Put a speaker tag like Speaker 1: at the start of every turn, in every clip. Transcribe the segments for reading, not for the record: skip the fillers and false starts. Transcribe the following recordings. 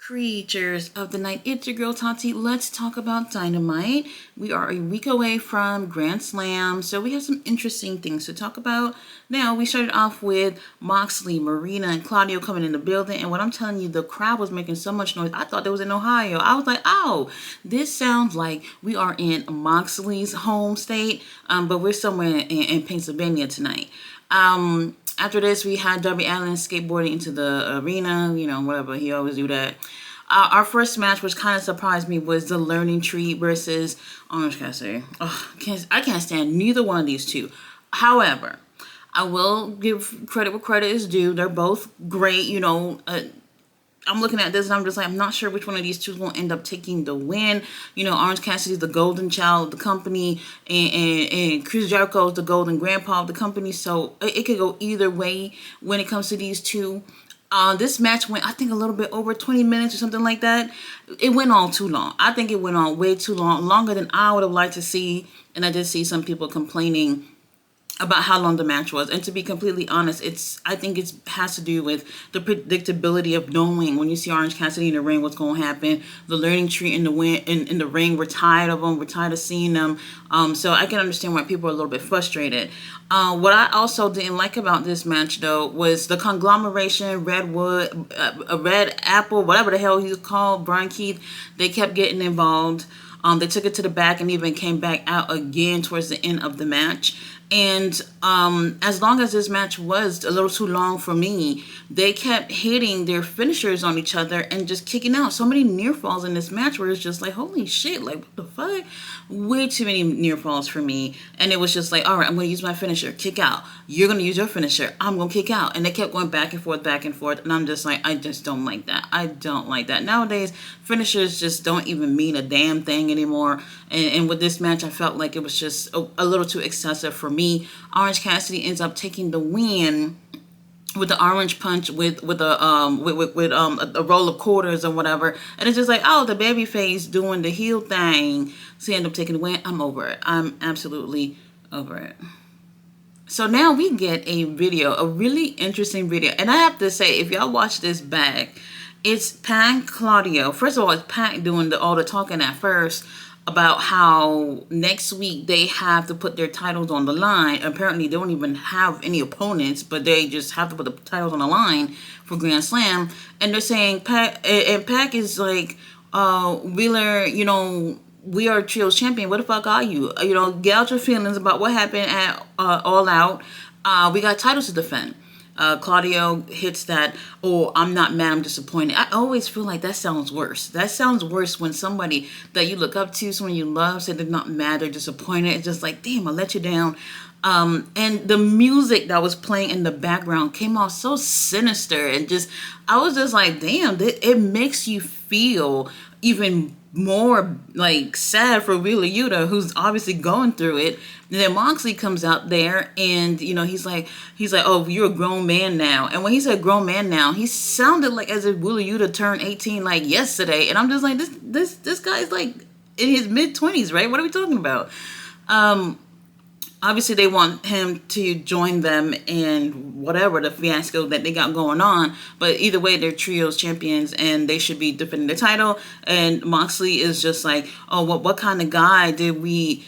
Speaker 1: Creatures of the night, it's your girl Tati. Let's talk about Dynamite. We are a week away from Grand Slam, so we have some interesting things to talk about. Now, we started off with Moxley, Marina, and Claudio coming in the building, and what I'm telling you, the crowd was making so much noise. I thought they was in Ohio. I was like, oh, this sounds like we are in Moxley's home state, but we're somewhere in Pennsylvania tonight. After this, we had Darby Allin skateboarding into the arena, whatever, he always do that. Our first match, which kind of surprised me, was the Learning Tree versus Orange Cassidy. I can't stand neither one of these two. However, I will give credit where credit is due. They're both great, I'm looking at this and I'm just like, I'm not sure which one of these two is going to end up taking the win. Orange Cassidy's the golden child of the company, and Chris Jericho is the golden grandpa of the company. So it could go either way when it comes to these two. This match went, I think, a little bit over 20 minutes or something like that. It went on too long. I think it went on way too long, longer than I would have liked to see. And I did see some people complaining about how long the match was, and to be completely honest, I think it has to do with the predictability of knowing when you see Orange Cassidy in the ring what's going to happen. The Learning Tree in the ring, we're tired of them, we're tired of seeing them. So I can understand why people are a little bit frustrated. What I also didn't like about this match though was the conglomeration, Redwood, Red Apple, whatever the hell he's called, Brian Keith. They kept getting involved. They took it to the back and even came back out again towards the end of the match. And as long as this match was a little too long for me, they kept hitting their finishers on each other and just kicking out. So many near falls in this match where it's just like, holy shit, like what the fuck? Way too many near falls for me. And it was just like, all right, I'm going to use my finisher, kick out. You're going to use your finisher, I'm going to kick out. And they kept going back and forth. And I'm just like, I just don't like that. I don't like that. Nowadays, finishers just don't even mean a damn thing anymore. And with this match, I felt like it was just a little too excessive for me. Orange Cassidy ends up taking the win with the orange punch with a roll of quarters or whatever, and it's just like, oh, the baby face doing the heel thing. So he ended up taking the win. I'm over it. I'm absolutely over it. So now we get a video, a really interesting video, and I have to say, if y'all watch this back, it's Pac Claudio. First of all, it's Pac doing all the talking at first about how next week they have to put their titles on the line. Apparently, they don't even have any opponents, but they just have to put the titles on the line for Grand Slam. And they're saying, Pac is like, Wheeler, we are Trios champion. What the fuck are you? Get out your feelings about what happened at All Out. We got titles to defend. Claudio hits that, oh, I'm not mad, I'm disappointed. I always feel like that sounds worse. That sounds worse when somebody that you look up to, someone you love, said they're not mad, they're disappointed. It's just like, damn, I let you down. And the music that was playing in the background came off so sinister, and I was just like, damn, it makes you feel even more like sad for Wheeler Yuta, who's obviously going through it. And then Moxley comes out there and he's like, oh, you're a grown man now. And when he said grown man now, he sounded like as if Wheeler Yuta turned 18 like yesterday. And I'm just like, this guy's like in his mid-20s, right? What are we talking about? Obviously, they want him to join them in whatever the fiasco that they got going on. But either way, they're trios champions and they should be defending the title. And Moxley is just like, oh, what kind of guy did we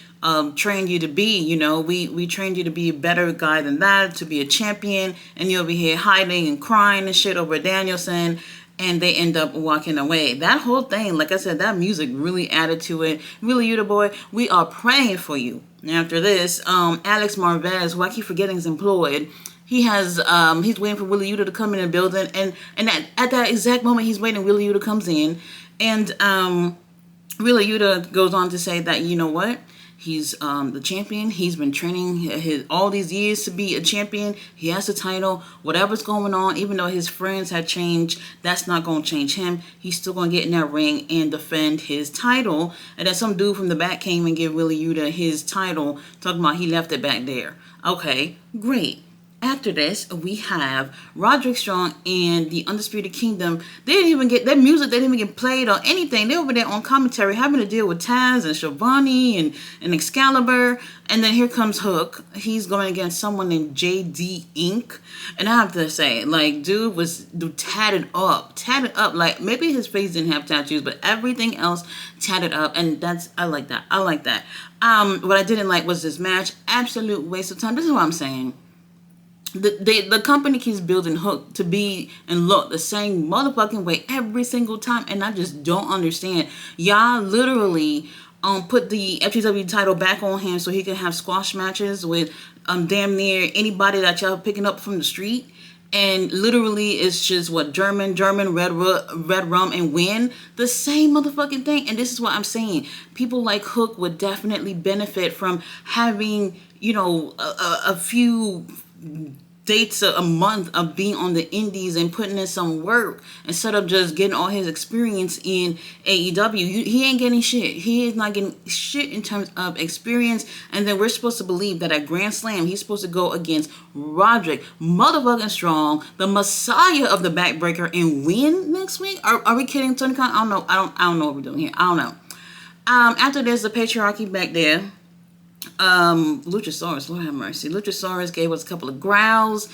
Speaker 1: train you to be? We trained you to be a better guy than that, to be a champion. And you'll be here hiding and crying and shit over Danielson. And they end up walking away. That whole thing, like I said, that music really added to it. Really, Yuta boy, we are praying for you. After this, Alex Marvez, who I keep forgetting is employed, he's waiting for Wheeler Yuta to come in the building, and at that exact moment he's waiting, Wheeler Yuta comes in, and Wheeler Yuta goes on to say that, you know what? He's the champion. He's been training all these years to be a champion. He has the title. Whatever's going on, even though his friends have changed, that's not going to change him. He's still going to get in that ring and defend his title. And then some dude from the back came and gave Wheeler Yuta his title, talking about he left it back there. Okay, great. After this, we have Roderick Strong and the Undisputed Kingdom. They didn't even get their music, they didn't even get played or anything. They over there on commentary having to deal with Taz and Schiavone and Excalibur. And then here comes Hook. He's going against someone named JD Inc. And I have to say, like, dude was tatted up. Like, maybe his face didn't have tattoos, but everything else tatted up. And I like that. What I didn't like was this match. Absolute waste of time. This is what I'm saying. The company keeps building Hook to be and look the same motherfucking way every single time, and I just don't understand. Y'all literally put the FTW title back on him so he can have squash matches with damn near anybody that y'all picking up from the street. And literally it's just what German, red rum, and win the same motherfucking thing. And this is what I'm saying. People like Hook would definitely benefit from having, a few dates a month of being on the indies and putting in some work instead of just getting all his experience in AEW. He ain't getting shit. He is not getting shit in terms of experience. And then we're supposed to believe that at Grand Slam, he's supposed to go against Roderick motherfucking Strong, the messiah of the backbreaker, and win next week? Are we kidding, Tony Khan? I don't know. I don't know what we're doing here. I don't know. After there's the patriarchy back there. Luchasaurus, Lord have mercy. Luchasaurus gave us a couple of growls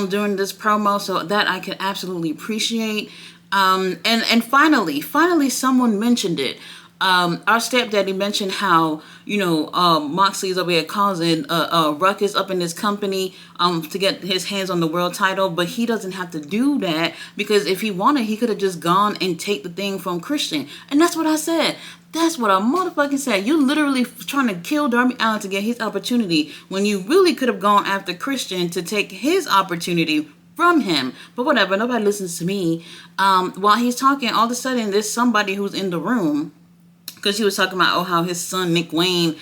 Speaker 1: during this promo, so that I could absolutely appreciate. And finally someone mentioned it. Our stepdaddy mentioned how, Moxley's over here causing a ruckus up in this company to get his hands on the world title, but he doesn't have to do that because if he wanted, he could have just gone and take the thing from Christian. And that's what I said. That's what I motherfucking said. You literally trying to kill Darby Allin to get his opportunity when you really could have gone after Christian to take his opportunity from him. But whatever, nobody listens to me. While he's talking, all of a sudden there's somebody who's in the room, because he was talking about, how his son Nick Wayne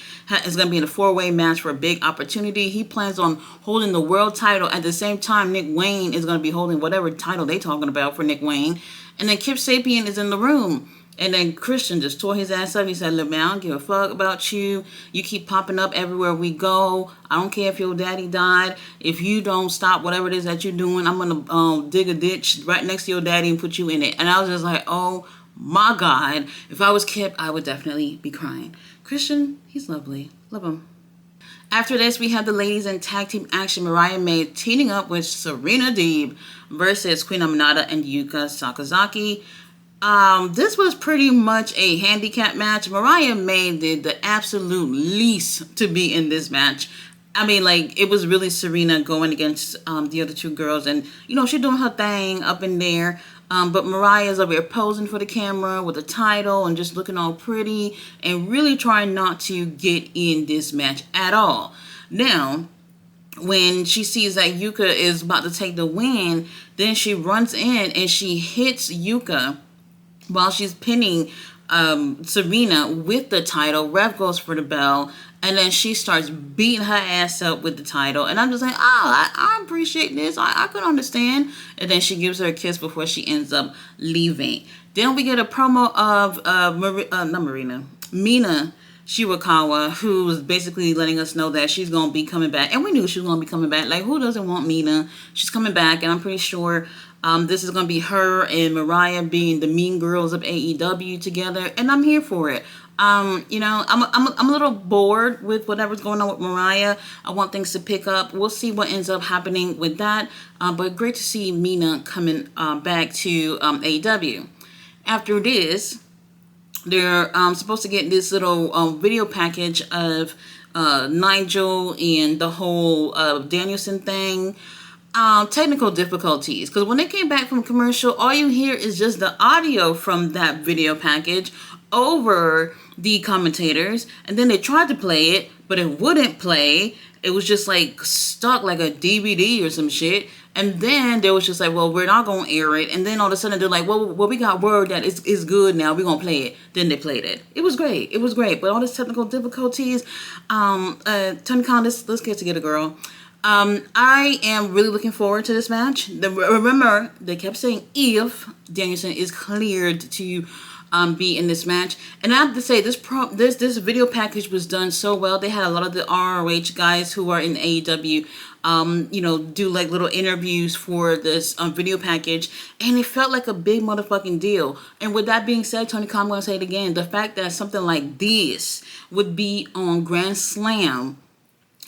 Speaker 1: is going to be in a 4-way match for a big opportunity. He plans on holding the world title. At the same time, Nick Wayne is going to be holding whatever title they talking about for Nick Wayne. And then Kip Sapien is in the room. And then Christian just tore his ass up. He said, look, man, I don't give a fuck about you. You keep popping up everywhere we go. I don't care if your daddy died. If you don't stop whatever it is that you're doing, I'm going to dig a ditch right next to your daddy and put you in it. And I was just like, oh, my God. If I was Kip, I would definitely be crying. Christian, he's lovely. Love him. After this, we have the ladies in tag team action. Mariah May teaming up with Serena Deeb versus Queen Aminata and Yuka Sakazaki. This was pretty much a handicap match. Mariah May did the absolute least to be in this match. I mean, like, it was really Serena going against the other two girls. And, she's doing her thing up in there. But Mariah's over here posing for the camera with a title and just looking all pretty and really trying not to get in this match at all. Now, when she sees that Yuka is about to take the win, then she runs in and she hits Yuka while she's pinning Serena with the title. Rev goes for the bell, and then she starts beating her ass up with the title. And I'm just like, I appreciate this. I could understand. And then she gives her a kiss before she ends up leaving. Then we get a promo of Mina Shirakawa, who's basically letting us know that she's going to be coming back. And we knew she was going to be coming back. Like, who doesn't want Mina? She's coming back, and I'm pretty sure this is going to be her and Mariah being the mean girls of AEW together, and I'm here for it. I'm a little bored with whatever's going on with Mariah. I want things to pick up. We'll see what ends up happening with that. But great to see Mina coming back to AEW. After this, they're supposed to get this little video package of Nigel and the whole Danielson thing. Technical difficulties, because when they came back from commercial, all you hear is just the audio from that video package over the commentators, and then they tried to play it, but it wouldn't play. It was just like stuck like a DVD or some shit. And then they was just like, well, we're not gonna air it. And then all of a sudden they're like, well, we got word that it's good now, we're gonna play it. Then they played it. It was great. But all these technical difficulties, Tony Khan, let's get together, girl. I am really looking forward to this match. Remember, they kept saying if Danielson is cleared to be in this match. And I have to say, this video package was done so well. They had a lot of the ROH guys who are in AEW do like little interviews for this video package, and it felt like a big motherfucking deal. And with that being said, Tony Khan, I'm gonna say it again, the fact that something like this would be on Grand Slam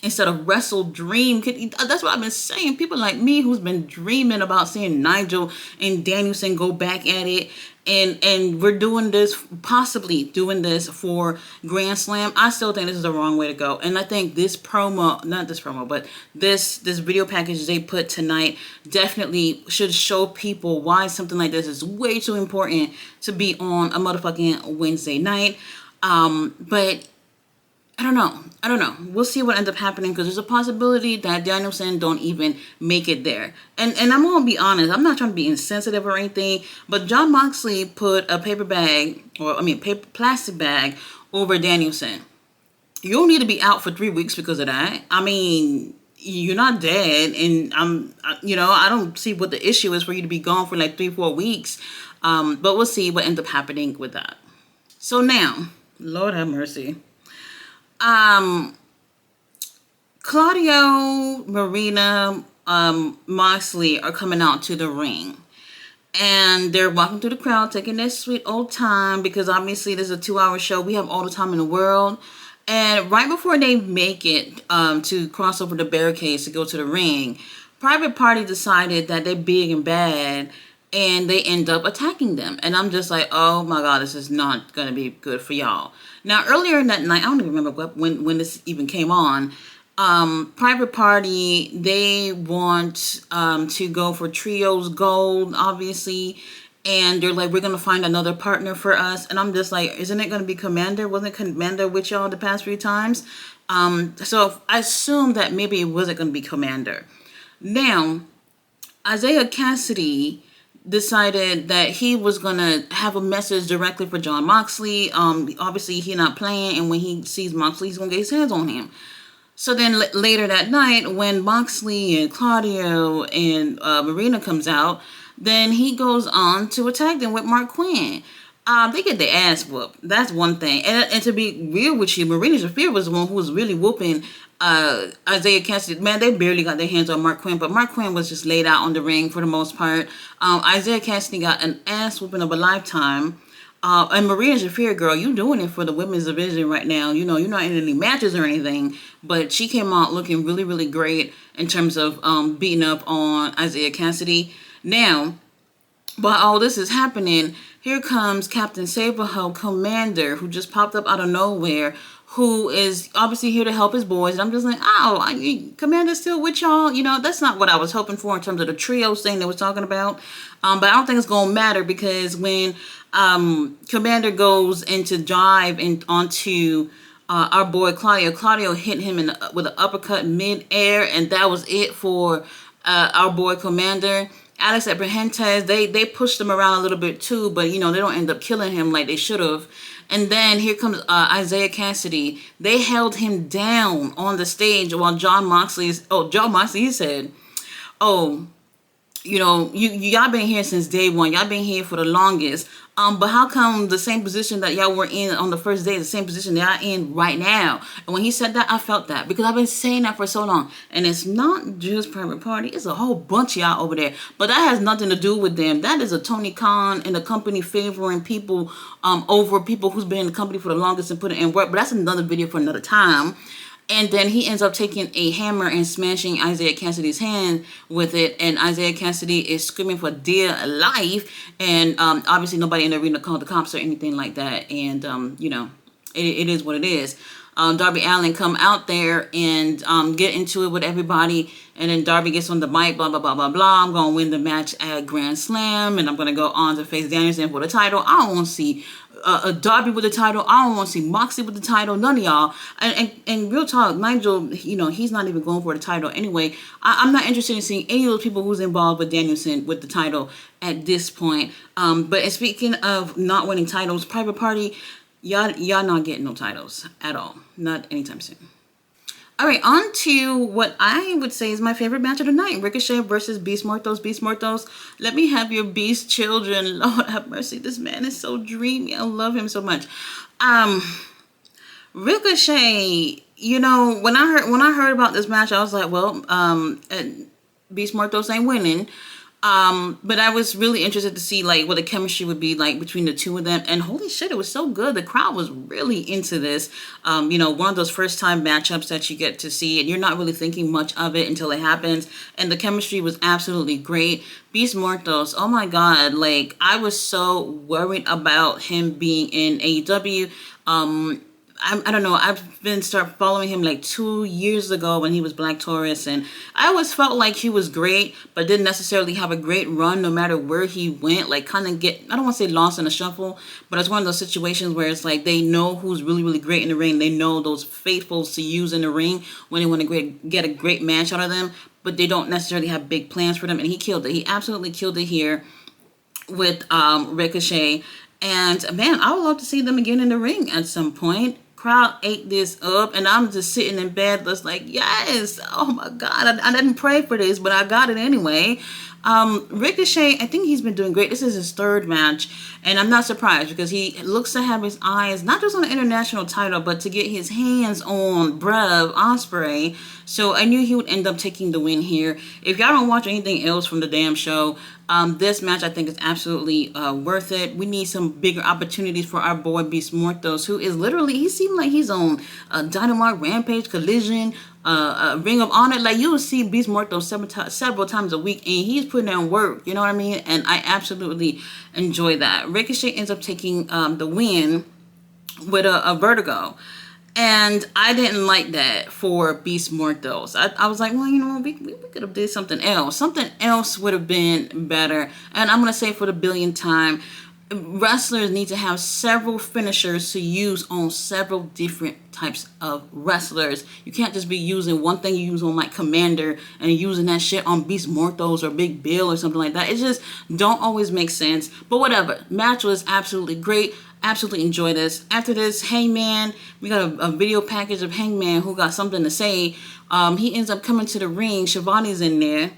Speaker 1: instead of Wrestle Dream. That's what I've been saying. People like me who's been dreaming about seeing Nigel and Danielson go back at it. And we're possibly doing this for Grand Slam. I still think this is the wrong way to go. And I think this but this video package they put tonight definitely should show people why something like this is way too important to be on a motherfucking Wednesday night. But I don't know. We'll see what ends up happening, because there's a possibility that Danielson don't even make it there. And I'm going to be honest. I'm not trying to be insensitive or anything, but Jon Moxley put a plastic bag over Danielson. You don't need to be out for 3 weeks because of that. I mean, you're not dead, and I don't see what the issue is for you to be gone for like 3-4 weeks. But we'll see what ends up happening with that. So now, Lord have mercy. Claudio, Marina, Moxley are coming out to the ring. And they're walking through the crowd, taking their sweet old time, because obviously this is a 2-hour show. We have all the time in the world. And right before they make it to cross over the barricades to go to the ring, Private Party decided that they're big and bad, and they end up attacking them. And I'm just like, oh my God, this is not going to be good for y'all. Now, earlier in that night, I don't even remember when this even came on, Private Party, they want to go for Trios Gold, obviously. And they're like, we're going to find another partner for us. And I'm just like, isn't it going to be Commander? Wasn't Commander with y'all the past few times? So I assumed that maybe it wasn't going to be Commander. Now, Isaiah Cassidy decided that he was going to have a message directly for Jon Moxley. Obviously, he's not playing, and when he sees Moxley, he's going to get his hands on him. So then later that night, when Moxley and Claudio and Marina comes out, then he goes on to attack them with Mark Quinn. They get their ass whooped. That's one thing. And to be real with you, Marina Shafir was the one who was really whooping Isaiah Cassidy. Man, they barely got their hands on Mark Quinn, but Mark Quinn was just laid out on the ring for the most part. Isaiah Cassidy got an ass whooping of a lifetime. And Marina Shafir, girl, you doing it for the women's division right now. You know, you're not in any matches or anything, but she came out looking really, really great in terms of beating up on Isaiah Cassidy. Now, while all this is happening, here comes Captain Saberho, Commander, who just popped up out of nowhere, who is obviously here to help his boys. And I'm just like, Commander's still with y'all? You know, that's not what I was hoping for in terms of the trios thing they was talking about. But I don't think it's going to matter, because when Commander goes into dive onto our boy Claudio hit him with an uppercut mid-air, and that was it for our boy Commander. Alex Abrahantes, they pushed him around a little bit too, but they don't end up killing him like they should have. And then here comes Isaiah Cassidy. They held him down on the stage while Jon Moxley said, y'all been here since day one. Y'all been here for the longest. But how come the same position that y'all were in on the first day is the same position that y'all in right now? And when he said that, I felt that, because I've been saying that for so long. And it's not just Private Party. It's a whole bunch of y'all over there. But that has nothing to do with them. That is a Tony Khan and the company favoring people over people who's been in the company for the longest and putting in work. But that's another video for another time. And then he ends up taking a hammer and smashing Isaiah Cassidy's hand with it. And Isaiah Cassidy is screaming for dear life. And obviously nobody in the arena called the cops or anything like that. And, it is what it is. Darby Allin come out there and get into it with everybody. And then Darby gets on the mic, blah, blah, blah, blah, blah. I'm going to win the match at Grand Slam. And I'm going to go on to face Danielson for the title. I don't want to see a Darby with the title. I don't want to see Moxley with the title. None of y'all. And real talk, Nigel, he's not even going for the title anyway. I'm not interested in seeing any of those people who's involved with Danielson with the title at this point. But speaking of not winning titles, Private Party, y'all not getting no titles at all. Not anytime soon. All right, on to what I would say is my favorite match of the night. Ricochet versus Beast Muertos. Beast Muertos, let me have your beast children. Lord have mercy. This man is so dreamy. I love him so much. Ricochet, when I heard about this match, I was like, well, Beast Muertos ain't winning. But I was really interested to see like what the chemistry would be like between the two of them. And holy shit, it was so good. The crowd was really into this. One of those first time matchups that you get to see, and you're not really thinking much of it until it happens. And the chemistry was absolutely great. Beast Muertos, oh my god, like I was so worried about him being in AEW. I don't know. I've been start following him like 2 years ago when he was Black Taurus, and I always felt like he was great, but didn't necessarily have a great run no matter where he went. Like kind of I don't want to say lost in the shuffle, but it's one of those situations where it's like they know who's really, really great in the ring. They know those faithfuls to use in the ring when they want to get a great match out of them, but they don't necessarily have big plans for them. And he killed it. He absolutely killed it here with Ricochet. And man, I would love to see them again in the ring at some point. Crowd ate this up, and I'm just sitting in bed just like, yes, oh my god, I didn't pray for this, but I got it anyway. Ricochet, I think he's been doing great. This is his third match, and I'm not surprised because he looks to have his eyes not just on the international title, but to get his hands on Brev Osprey. So I knew he would end up taking the win here. If y'all don't watch anything else from the damn show, this match I think is absolutely worth it. We need some bigger opportunities for our boy Beast Muertos, who is literally, he seemed like he's on Dynamite, Rampage, Collision, Ring of Honor. Like you will see Beast Muertos several times a week, and he's putting in work, you know what I mean? And I absolutely enjoy that. Ricochet ends up taking the win with a vertigo. And I didn't like that for Beast Muertos. I was like, well, we could have did something else. Something else would have been better. And I'm going to say for the billionth time, wrestlers need to have several finishers to use on several different types of wrestlers. You can't just be using one thing you use on like Commander and using that shit on Beast Muertos or Big Bill or something like that. It just don't always make sense. But whatever. Match was absolutely great. Absolutely enjoy this. After this, Hangman, we got a video package of Hangman who got something to say. He ends up coming to the ring. Shivani's in there.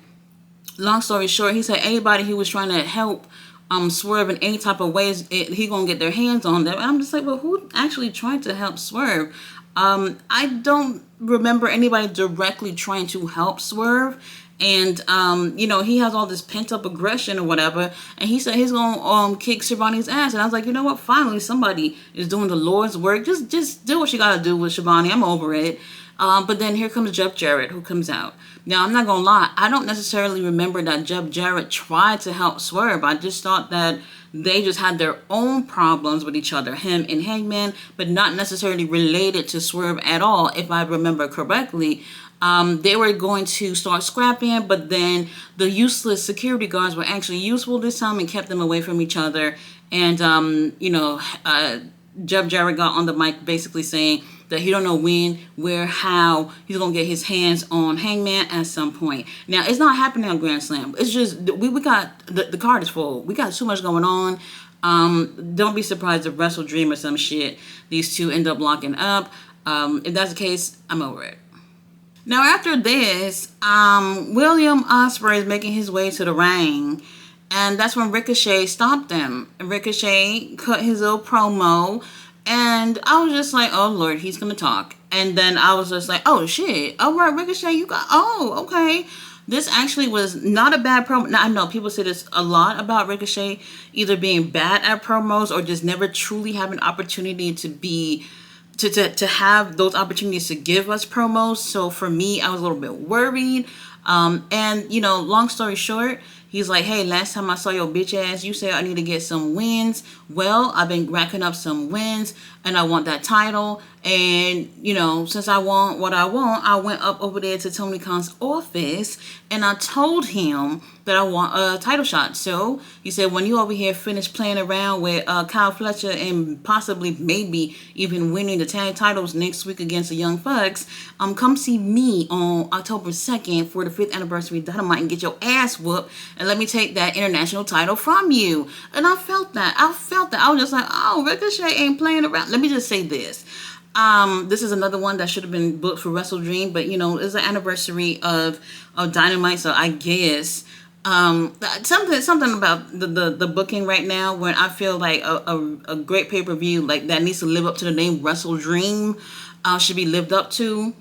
Speaker 1: Long story short, he said anybody who was trying to help Swerve in any type of ways, he gonna get their hands on them. And I'm just like, well, who actually tried to help Swerve? I don't remember anybody directly trying to help Swerve. And, he has all this pent up aggression or whatever. And he said he's going to kick Shivani's ass. And I was like, you know what? Finally, somebody is doing the Lord's work. Just do what you got to do with Shivani. I'm over it. But then here comes Jeff Jarrett, who comes out. Now, I'm not going to lie. I don't necessarily remember that Jeff Jarrett tried to help Swerve. I just thought that they just had their own problems with each other, him and Hangman, but not necessarily related to Swerve at all, if I remember correctly. They were going to start scrapping, but then the useless security guards were actually useful this time and kept them away from each other. And, Jeff Jarrett got on the mic basically saying that he don't know when, where, how he's going to get his hands on Hangman at some point. Now, it's not happening on Grand Slam. It's just, we got, the card is full. We got too much going on. Don't be surprised if Wrestle Dream or some shit, these two end up locking up. If that's the case, I'm over it. Now, after this, William Ospreay is making his way to the ring, and that's when Ricochet stopped him. Ricochet cut his little promo, and I was just like, oh, Lord, he's going to talk. And then I was just like, oh, shit. All right, Ricochet, okay. This actually was not a bad promo. Now, I know people say this a lot about Ricochet, either being bad at promos or just never truly have an opportunity to have those opportunities to give us promos. So for me, I was a little bit worried. And long story short, he's like, hey, last time I saw your bitch ass, you said I need to get some wins. Well, I've been racking up some wins and I want that title. And, since I want what I want, I went up over there to Tony Khan's office and I told him that I want a title shot. So he said, when you over here finish playing around with Kyle Fletcher and possibly maybe even winning the tag titles next week against the Young Bucks, come see me on October 2nd for the 5th anniversary of Dynamite and get your ass whooped and let me take that international title from you. And I felt that. I was just like, oh, Ricochet ain't playing around. Let me just say this. This is another one that should have been booked for Wrestle Dream, but it's the anniversary of Dynamite, so I guess Something about the booking right now, when I feel like a great pay-per-view like that needs to live up to the name Wrestle Dream should be lived up to.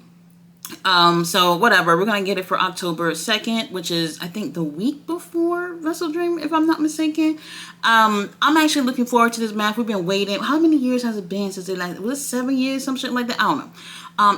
Speaker 1: So whatever, we're gonna get it for October 2nd, which is I think the week before Wrestle Dream, if I'm not mistaken. I'm actually looking forward to this match. We've been waiting. How many years has it been since they, like, was it 7 years, some shit like that? I don't know.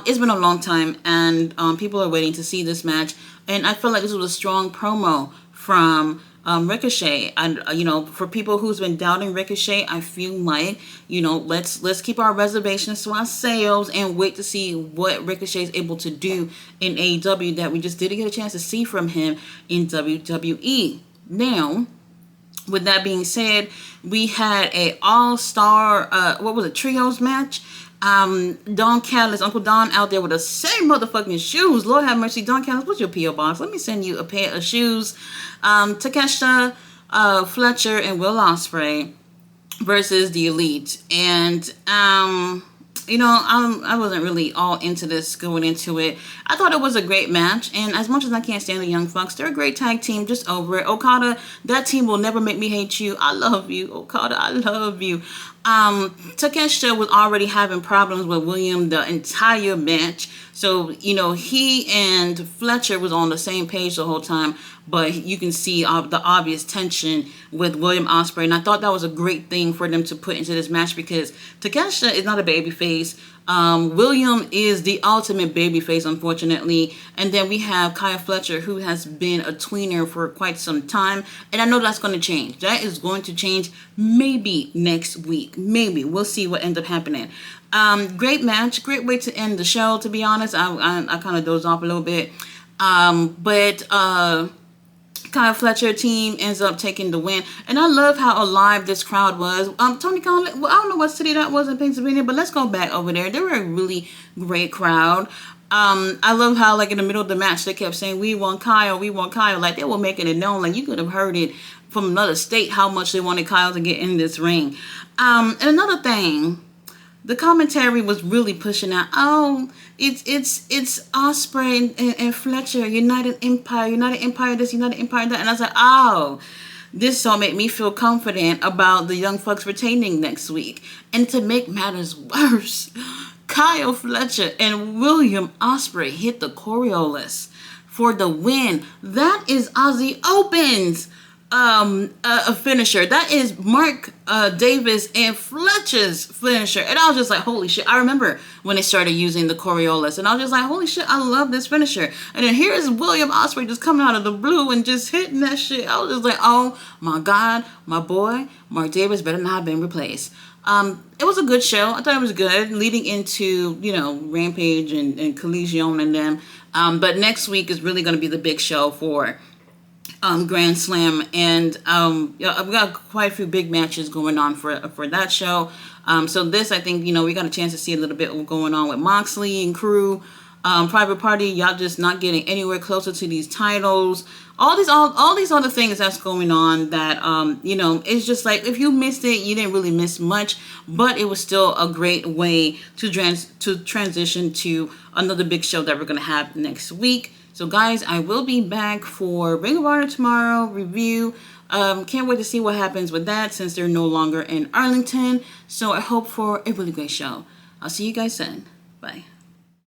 Speaker 1: It's been a long time, and people are waiting to see this match. And I feel like this was a strong promo from Ricochet. And for people who's been doubting Ricochet, I feel like, let's keep our reservations to ourselves and wait to see what Ricochet is able to do in AEW that we just didn't get a chance to see from him in WWE. Now, with that being said, we had a all-star, trios match. Don Callis, Uncle Don out there with the same motherfucking shoes. Lord have mercy, Don Callis, what's your P.O. box? Let me send you a pair of shoes. Takeshita, Fletcher, and Will Ospreay versus the Elite. And, I wasn't really all into this going into it. I thought it was a great match, and as much as I can't stand the Young Bucks, they're a great tag team. Just over it. Okada, that team will never make me hate you. I love you, Okada. I love you. Takeshita was already having problems with William the entire match. So, he and Fletcher was on the same page the whole time, but you can see the obvious tension with William Ospreay. And I thought that was a great thing for them to put into this match because Takeshita is not a babyface. William is the ultimate babyface, unfortunately. And then we have Kyle Fletcher, who has been a tweener for quite some time. And I know that's going to change. That is going to change maybe next week. Maybe. We'll see what ends up happening. Great match. Great way to end the show, to be honest. I kind of dozed off a little bit. But Kyle Fletcher team ends up taking the win. And I love how alive this crowd was. Tony Khan, I don't know what city that was in Pennsylvania, but let's go back over there. They were a really great crowd. I love how, like, in the middle of the match, they kept saying, we want Kyle, we want Kyle. Like, they were making it known. Like, you could have heard it from another state how much they wanted Kyle to get in this ring. And another thing, the commentary was really pushing out, it's Ospreay and Fletcher, United Empire this, United Empire that. And I was like, this all made me feel confident about the Young Bucks retaining next week. And to make matters worse, Kyle Fletcher and William Ospreay hit the Coriolis for the win. That is Aussie Open's a finisher. That is Mark Davis and Fletcher's finisher. And I was just like, holy shit. I remember when they started using the Coriolis, and I was just like, holy shit, I love this finisher. And then here's William Ospreay just coming out of the blue and just hitting that shit. I was just like, oh my God, my boy Mark Davis better not have been replaced. It was a good show. I thought it was good, leading into, Rampage and Collision and them. But next week is really going to be the big show for Grand Slam, and I've got quite a few big matches going on for that show. So this, I think, we got a chance to see a little bit of going on with Moxley and crew. Private Party, y'all just not getting anywhere closer to these titles. All these other things that's going on that, it's just like, if you missed it, you didn't really miss much, but it was still a great way to transition to another big show that we're going to have next week. So guys, I will be back for Ring of Honor tomorrow review. Can't wait to see what happens with that since they're no longer in Arlington. So I hope for a really great show. I'll see you guys then. Bye.